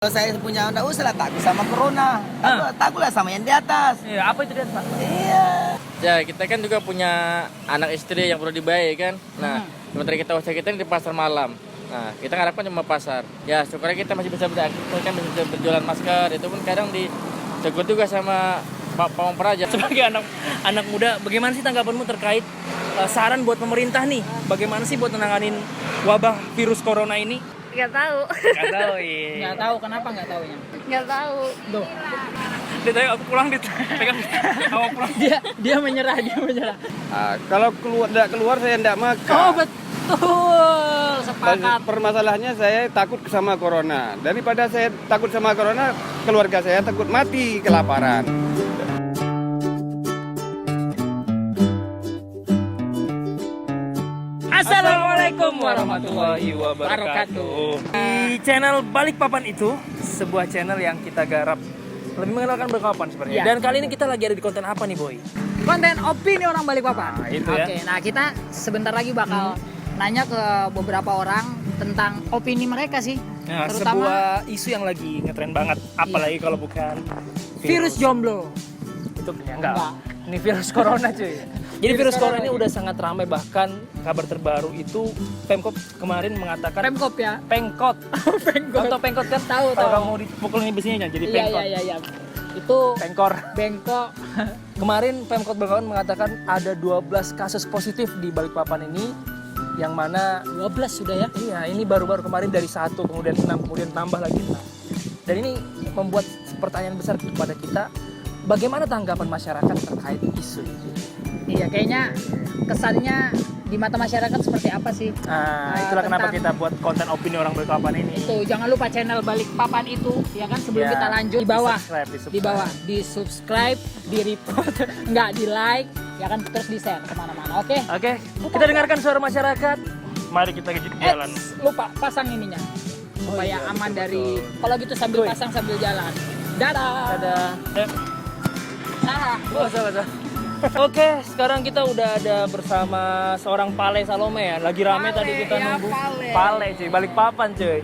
Kalau saya punya enggak usah lah, takut sama corona. Takutlah sama yang di atas. Iya, apa itu dia, Pak? Iya. Ya, kita kan juga punya anak istri yang perlu dibayi kan. Nah, sementara kita usaha kita ini di pasar malam. Nah, kita harapkan cuma pasar. Ya, syukurnya kita masih bisa beraktivitas, kan bisa berjualan masker. Itu pun kadang ditegur juga sama Pak Pawang Praja. Sebagai anak muda, bagaimana sih tanggapanmu terkait saran buat pemerintah nih? Bagaimana sih buat menanganin wabah virus corona ini? Nggak tahu. Nggak tahu, iya. Nggak tahu kenapa nggak tahunya. Nggak tahu. Tuh, Dit, ayo aku pulang, Dit. Pegang. Aku pulang. dia menyerah. Kalau tidak keluar saya tidak makan. Oh betul, sepakat. Permasalahannya saya takut sama corona. Daripada saya takut sama corona, keluarga saya takut mati kelaparan. Assalamualaikum warahmatullahi wabarakatuh. Di channel Balikpapan itu sebuah channel yang kita garap lebih mengenalkan Balikpapan sebenarnya. Iya. Dan kali ini kita lagi ada di konten apa nih, Boy? Konten opini orang Balikpapan. Nah, itu ya. Oke, nah kita sebentar lagi bakal nanya ke beberapa orang tentang opini mereka sih. Nah, Terutama sebuah isu yang lagi ngetren banget, apalagi kalau bukan virus jomblo. Itu ya enggak. Ini virus corona, cuy. Jadi virus corona ini udah sangat ramai, bahkan kabar terbaru itu Pemkot kemarin mengatakan Pemkot ya. Pengkot. Pengkot. Tahu Pengkot kan? Tahu. Kalau mau dipukul ini besinya jadi Pengkot. Iya. Itu Pengkor. bengkok. Kemarin Pemkot Balikpapan mengatakan ada 12 kasus positif di Balikpapan ini, yang mana 12 sudah ya. iya ini baru-baru kemarin dari 1, kemudian 6, kemudian tambah lagi 6. Dan ini membuat pertanyaan besar kepada kita, bagaimana tanggapan masyarakat terkait isu ini? Iya, kayaknya kesannya di mata masyarakat seperti apa sih? Nah, itulah kenapa tentang- kita buat konten opini orang Balikpapan ini. Itu jangan lupa channel Balikpapan itu ya kan, sebelum Ya, kita lanjut di bawah. di-subscribe. Di bawah di subscribe, di report, enggak di like, ya kan, terus di share kemana-mana. Oke. Oke, kita dengarkan suara masyarakat. Mari kita jalan. Lupa pasang ininya supaya iya, aman betul, dari. betul. Kalau gitu sambil Kuy. pasang sambil jalan. Dadah. Dadah. Salah. Salah. Oke, sekarang kita udah ada bersama seorang Pale Salome ya. Lagi rame Pale, tadi kita ya, nunggu. Pale. Pale cuy, Balikpapan cuy.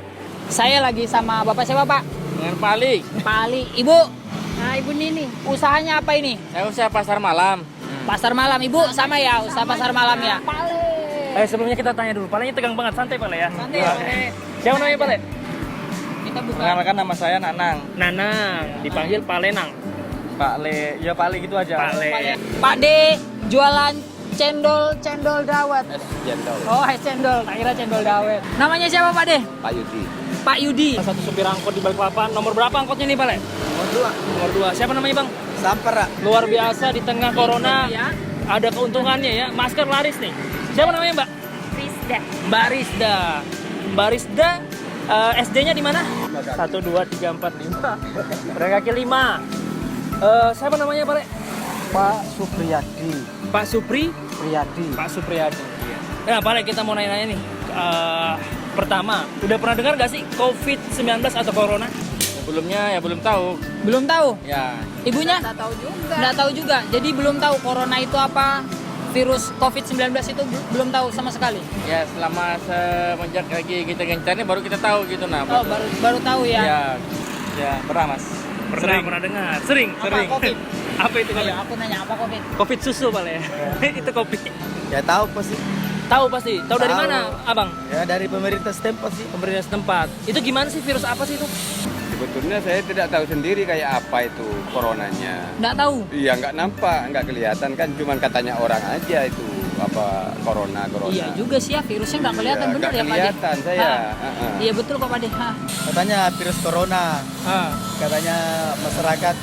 Saya lagi sama bapak siapa, Pak? Dengan Pali, Pak Ali. Ibu. Nah, Ibu Nini. Usahanya apa ini? saya usaha pasar malam. Pasar malam. Ibu sama ya, usaha pasar malam ya? Sebelumnya kita tanya dulu. Palenya tegang banget, santai Pale ya. Santai ya, Pale. Siapa namanya Pale? Kita buka. Perkenalkan nama saya Nanang. Nanang, dipanggil Palenang. Pak Le, ya Pali gitu aja. Pale. Pak D jualan cendol dawet. Jendol. Oh, es cendol. Tak kira cendol dawet. Namanya siapa, Pak D? Pak Yudi. Pak Yudi. Salah satu supir angkot di Balikpapan. Nomor berapa angkotnya nih Pale? Nomor 2. Siapa namanya Bang? Sampera. Luar biasa di tengah corona. Ya. Ada keuntungannya ya. Masker laris nih. Siapa namanya Mbak? Rizda. Barisda. Barisda. SD-nya di mana? 1, 2, 3, 4, 5. Pedagang kaki 5. Siapa namanya Pak Le? Pak Supriyadi. Pak Supri. Priyadi. Pak Supriyadi. Nah Pak Le, kita mau nanya-nanya nih. Pertama, udah pernah dengar gak sih COVID-19 atau Corona? Sebelumnya ya belum tahu. Belum tahu. Ya, Ibunya? Nggak tahu juga. Nggak tahu juga. Jadi belum tahu corona itu apa. Virus COVID-19 itu belum tahu sama sekali. ya selama semenjak lagi kita gencar ini baru kita tahu gitu nah. Oh, baru tahu ya. Ya pernah Mas. Pernah dengar. Sering. Apa COVID? Apa itu Pak Le? Ayo, aku nanya apa COVID? Covid susu Pak Le. Itu kopi. Ya tahu pasti. Tahu pasti. Tahu dari Tahu. mana, Abang? Ya dari pemerintah setempat sih. Pemerintah setempat. Itu gimana sih, virus apa sih itu? Sebetulnya saya tidak tahu sendiri kayak apa itu coronanya. Nggak tahu. Iya, nggak nampak, nggak kelihatan kan, cuman katanya orang aja itu apa corona. Iya juga sih ya, virusnya nggak kelihatan, Iya, bener nggak ya Pak D? kelihatan saya. Hah. Iya betul kok Pak D. Hah. Katanya virus corona. Ah. Katanya masyarakat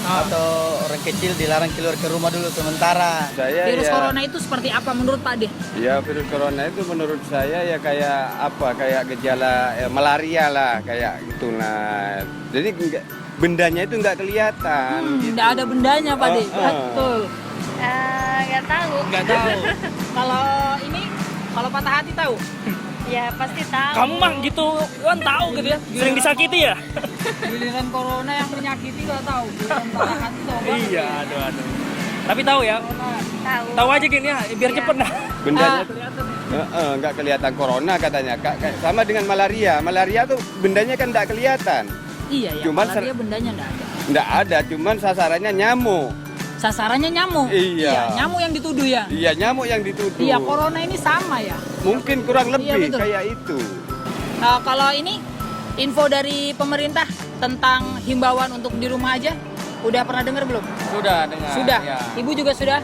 atau orang kecil dilarang keluar ke rumah dulu sementara. Saya Virus ya, corona itu seperti apa menurut Pak D? ya virus corona itu menurut saya ya kayak apa? Kayak gejala malaria lah, kayak gitu nah. Jadi bendanya itu nggak kelihatan. gitu. Nggak ada bendanya Pak D. Oh, oh. Betul. Nggak tahu. Nggak tahu. Kalau ini, kalau patah hati tahu? Ya pasti tahu. Kamu mah gitu kan tahu gitu ya. Sering disakiti ya? Giliran corona yang menyakiti nggak tahu. Giliran patah hati tahu banget. Iya, aduh. Tapi tahu ya. Tahu. Tahu aja gini ya, biar Iya. cepet dah. Bendanya tuh nggak kelihatan corona katanya. Sama dengan malaria. Malaria tuh bendanya kan nggak kelihatan. Iya ya, Cuman malaria bendanya nggak ada. Nggak ada, cuman sasarannya nyamuk. Sasarannya nyamuk. Iya. Nyamuk yang dituduh ya. Iya, nyamuk yang dituduh. Iya, corona ini sama ya. Mungkin kurang Iya, lebih betul. kayak itu. Kalau ini info dari pemerintah tentang himbauan untuk di rumah aja, udah pernah dengar belum? Sudah dengar. Sudah. Ya. Ibu juga sudah.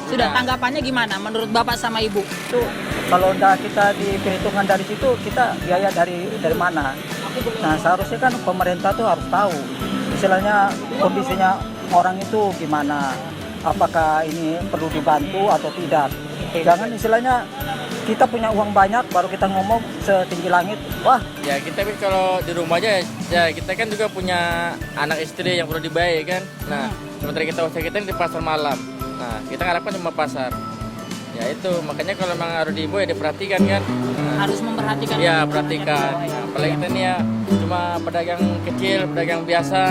Sudah. Tanggapannya gimana menurut Bapak sama Ibu? Itu kalau udah kita diperhitungkan dari situ, kita biaya dari mana? Nah, seharusnya kan pemerintah tuh harus tahu istilahnya kondisinya orang itu gimana, apakah ini perlu dibantu atau tidak. Jangan istilahnya kita punya uang banyak baru kita ngomong setinggi langit, wah Ya kita kalau di rumah aja, ya kita kan juga punya anak istri yang perlu dibayar kan. Nah, sementara kita usaha kita ini di pasar malam. Nah, kita harapkan cuma pasar. Ya itu, makanya kalau memang harus diimbau ya diperhatikan kan. Nah, Harus memperhatikan. ya perhatikan. Nah, apalagi kita nih ya cuma pedagang kecil, pedagang biasa.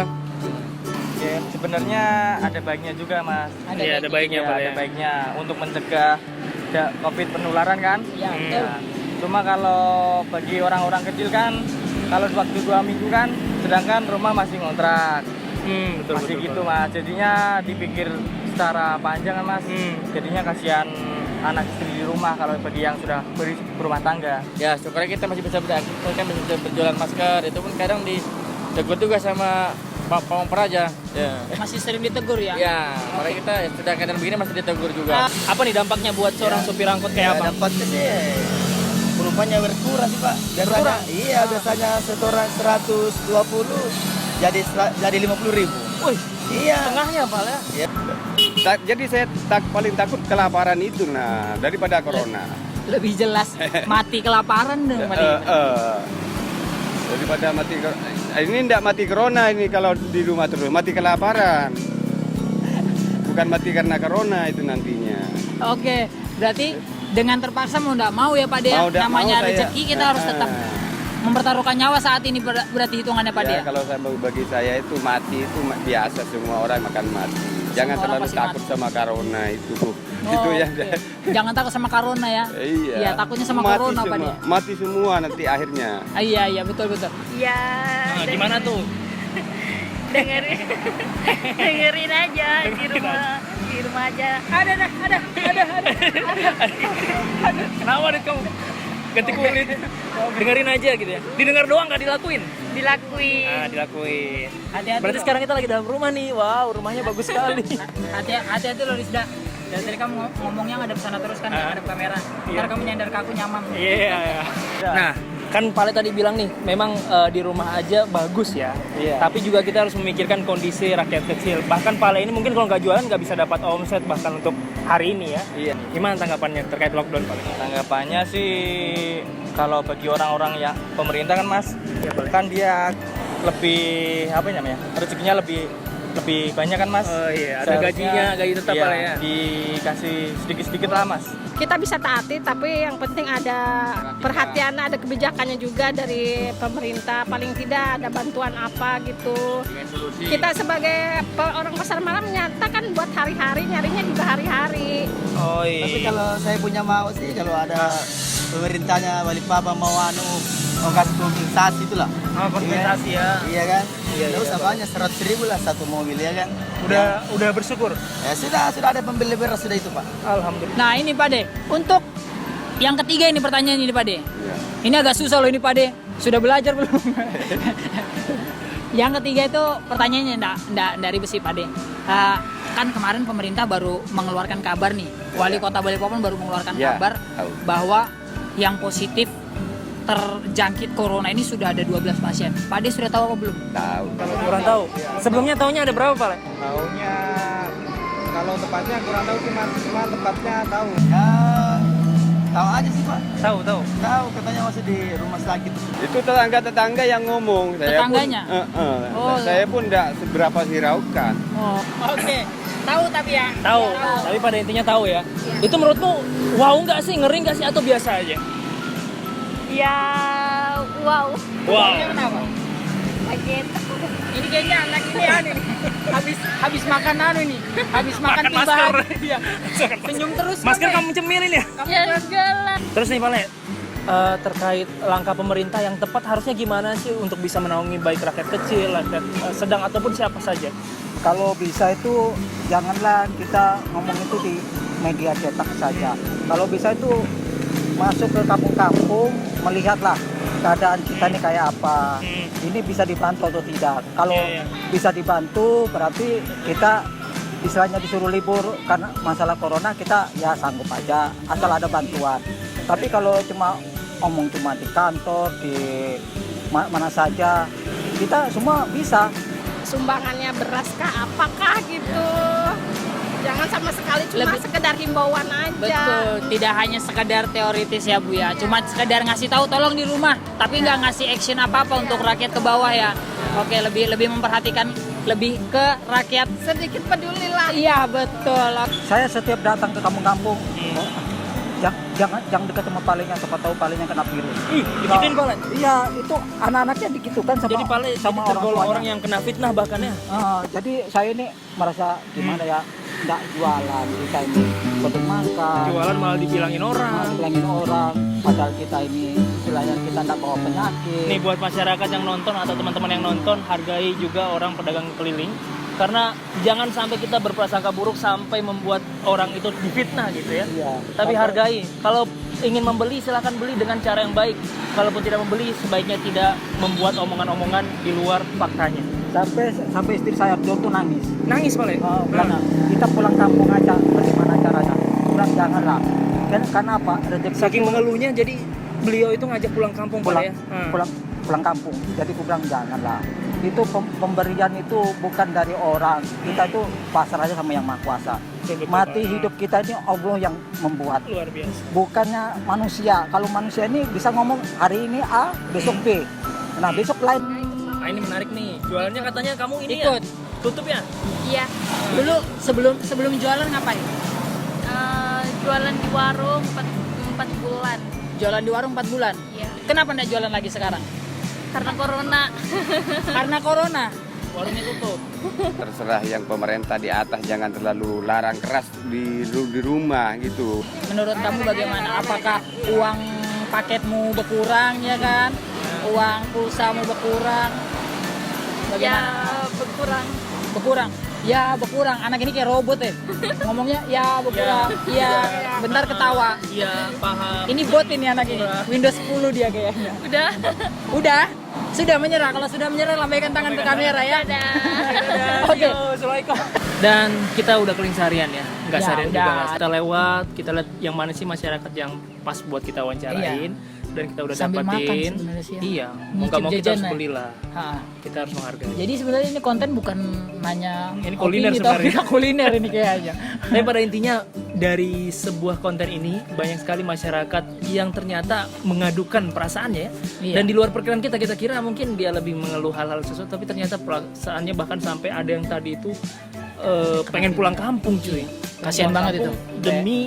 Ya, sebenarnya ada baiknya juga mas. Iya, ada baiknya Ya, Pak ada ya. baiknya untuk mencegah COVID penularan kan. Iya, betul. Nah, cuma kalau bagi orang-orang kecil kan, kalau waktu 2 minggu kan, sedangkan rumah masih ngontrak. Betul, Masih betul, gitu Pak. mas. Jadinya dipikir secara panjang kan mas. Jadinya kasihan anak istri di rumah kalau bagi yang sudah berumah tangga. Ya syukurnya kita masih bisa kan masih bisa berjualan masker. Itu pun kadang ditegur juga sama Pak Peraja. Ya. Masih sering ditegur ya. Ya, makanya kita ya, sudah keadaan begini masih ditegur juga. Apa nih dampaknya buat seorang supir angkot Ya, kayak apa? dampaknya sih penumpangnya berkurang sih Pak. Biasanya, iya biasanya setoran 120 jadi 50.000. Wih, Iya. tengahnya Pak ya. Iya. Jadi saya paling takut kelaparan itu nah daripada corona. Lebih jelas mati kelaparan dong. Daripada mati ini enggak mati corona ini kalau di rumah terus mati kelaparan. Bukan mati karena corona itu nantinya. Oke, berarti dengan terpaksa mau nggak mau ya Pak De, Mau nggak namanya mau saya. rezeki kita harus tetap mempertaruhkan nyawa saat ini berarti hitungannya Pak De. Ya, kalau bagi saya itu mati itu biasa, semua orang makan mati. Jangan Semua orang terlalu pasti takut mati. sama corona itu. Oh, Itu ya. oke. Jangan takut sama corona ya. Iya. Iya, takutnya sama Mati corona Pak semua. De. Mati semua nanti akhirnya. Iya betul. Ya. Nah, gimana tuh? Dengerin aja di rumah aja. Ada. Kenapa deh kamu? Ganti kulit. Dengerin aja gitu ya. Didengar doang nggak dilakuin? Dilakuin. Nah, dilakuin. Hati-hati. Berarti sekarang kita lagi dalam rumah nih. Wow, rumahnya bagus sekali. Hati-hati loh Rizda. Dari tadi kamu ngomongnya ngadep sana terus kan, ngadep kamera. Ntar kamu nyandar ke aku nyaman. Iya. Nah, kan Pale tadi bilang nih, memang di rumah aja bagus ya. Iya. Tapi juga kita harus memikirkan kondisi rakyat kecil. Bahkan Pale ini mungkin kalau nggak jualan nggak bisa dapat omset bahkan untuk hari ini ya. Iya. Gimana tanggapannya terkait lockdown Pale? Tanggapannya sih kalau bagi orang-orang ya pemerintah kan mas, kan dia lebih apa namanya rezekinya lebih banyak kan mas. Oh iya, ada Seharusnya, gajinya, gaji tetap iya, Pak ya. dikasih sedikit-sedikit lah mas. Kita bisa taati, tapi yang penting ada perhatian, ada kebijakannya juga dari pemerintah. Paling tidak ada bantuan apa gitu. Kita sebagai orang pasar malam nyata kan buat hari-hari, nyarinya juga hari-hari. Oh Tapi iya. kalau saya punya mau sih kalau ada pemerintahnya Balikpapan mau kasih kompensasi itulah. Oh, kompensasi ya. Iya kan? Iya, usah banyak 100.000 lah satu mobil ya kan. Udah bersyukur. Ya sudah ada pembeli beras sudah itu Pak. Alhamdulillah. Nah ini Pak De, untuk yang ketiga ini pertanyaan ini Pak De. Ini agak susah loh ini Pak De. Sudah belajar belum? Yang ketiga itu pertanyaannya enggak ribet sih Pak De. Kan kemarin pemerintah baru mengeluarkan kabar nih. Wali Kota Balikpapan baru mengeluarkan Ya, kabar tahu. bahwa yang positif terjangkit corona ini sudah ada 12 pasien. Pak De sudah tahu apa belum? Tahu. Kurang tahu. Sebelumnya tahunya ada berapa Pak? Tahunya kalau tepatnya kurang tahu cuma tepatnya tahu. Ya tahu aja sih Pak. Tahu. Tahu katanya masih di rumah sakit. Itu tetangga yang ngomong. Tetangganya? Oh. Saya pun enggak seberapa hiraukan. Oh, oke. Tahu tapi ya. Tahu. Tapi pada intinya tahu ya. Itu menurutmu wow nggak sih, ngeri nggak sih atau biasa aja? Ya, wow. Wow. Kenapa? Kaget. Ini kayaknya anak ini nih. Habis makan ini. Habis makan Makan tiba masker. Iya. Senyum terus. Masker Pak, kamu cemilin ya? Ya enggak lah. Terus nih Pale, terkait langkah pemerintah yang tepat harusnya gimana sih untuk bisa menaungi baik rakyat kecil, rakyat sedang ataupun siapa saja? Kalau bisa itu janganlah kita ngomong itu di media cetak saja. Kalau bisa itu masuk ke kampung-kampung, melihatlah keadaan kita ini kayak apa. Ini bisa dibantu atau tidak. Kalau bisa dibantu berarti kita istilahnya disuruh libur karena masalah corona, kita ya sanggup aja asal ada bantuan. Tapi kalau cuma omong cuma di kantor, di mana saja, kita semua bisa. Sumbangannya beras kah apakah gitu. Jangan sama sekali cuma sekedar himbauan aja. Betul, tidak hanya sekedar teoritis ya Bu ya. Cuma sekedar ngasih tahu tolong di rumah, tapi nggak ngasih action apa-apa untuk rakyat ke bawah ya. Oke, lebih memperhatikan lebih ke rakyat. Sedikit peduli lah. Iya, betul. Saya setiap datang ke kampung-kampung, jangan dekat sama palingnya, siapa tahu palingnya kena virus. Digituin Pale? Iya, itu anak-anaknya digitukan sama Jadi Pale sama tergolong tuanya. orang yang kena fitnah bahkan ya. Jadi saya ini merasa gimana ya, nggak jualan, kita ini belum makan. Jualan malah dibilangin orang. Bilangin orang, padahal kita ini istilahnya kita nggak bawa penyakit. Nih buat masyarakat yang nonton atau teman-teman yang nonton, hargai juga orang pedagang keliling. Karena jangan sampai kita berprasangka buruk sampai membuat orang itu difitnah gitu ya. Iya. Tapi hargai. Kalau ingin membeli silakan beli dengan cara yang baik. Kalaupun tidak membeli sebaiknya tidak membuat omongan-omongan di luar faktanya. Sampai istri saya tuh nangis. Nangis Pale? Karena kita pulang kampung aja, bagaimana caranya? Pulang janganlah. Karena apa? Rezeki Saking itu mengeluhnya jadi beliau itu ngajak pulang kampung Pale ya. pulang kampung. Jadi aku bilang janganlah. Itu pemberian itu bukan dari orang. Kita itu pasrah aja sama yang Maha Kuasa. Betul, Mati Pak. hidup kita ini Allah yang membuat. Luar biasa. Bukannya manusia. Kalau manusia ini bisa ngomong hari ini A, besok B. Nah, besok lain. Nah ini menarik nih. Jualannya katanya kamu ini Ikut. ya? Tutup ya? Iya. Dulu sebelum jualan ngapain? Jualan di warung 4 bulan. Jualan di warung 4 bulan. Iya. Kenapa enggak jualan lagi sekarang? Karena corona. Karena corona. Warungnya tutup. Terserah yang pemerintah di atas, jangan terlalu larang keras di rumah gitu. Menurut kamu bagaimana? Apakah uang paketmu berkurang ya kan? Uang pulsamu berkurang? Bagaimana? Ya berkurang. Berkurang. Ya berkurang. Anak ini kayak robot ya. Ngomongnya ya berkurang. Iya. Bentar ketawa. Iya, paham. Ini bot ini anak ini. Windows 10 dia kayaknya. Udah. Udah? Sudah menyerah. Kalau sudah menyerah lambaikan tangan ke kamera ya. Oke. Assalamualaikum. Dan kita udah keliling seharian ya. Enggak Ya, seharian udah. juga. Mas. Kita lewat, kita lihat yang mana sih masyarakat yang pas buat kita wawancarain. Dan kita udah Sambil makan dapatin. sebenarnya sih ya. Iya, Nyicip mau nggak mau kita harus jajanan. belilah. Ha. Kita harus menghargai. Jadi sebenarnya ini konten bukan nanya Ini kuliner opini, sebenarnya. tapi kuliner ini kayaknya. Tapi pada intinya dari sebuah konten ini banyak sekali masyarakat yang ternyata mengadukan perasaannya ya. Iya. Dan di luar perkiraan kita kira mungkin dia lebih mengeluh hal-hal sesuatu, tapi ternyata perasaannya bahkan sampai ada yang tadi itu pengen pulang kampung cuy. Kasihan Pulang banget kampung itu. demi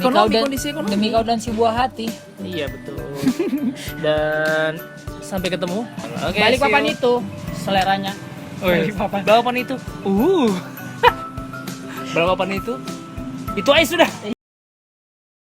kau dan- kondisi ekonomi. Demi kau dan si buah hati. Iya betul. Dan sampai ketemu. Oke, Balik see papan you. itu seleranya. Balapan itu. Balapan itu. Itu aja sudah.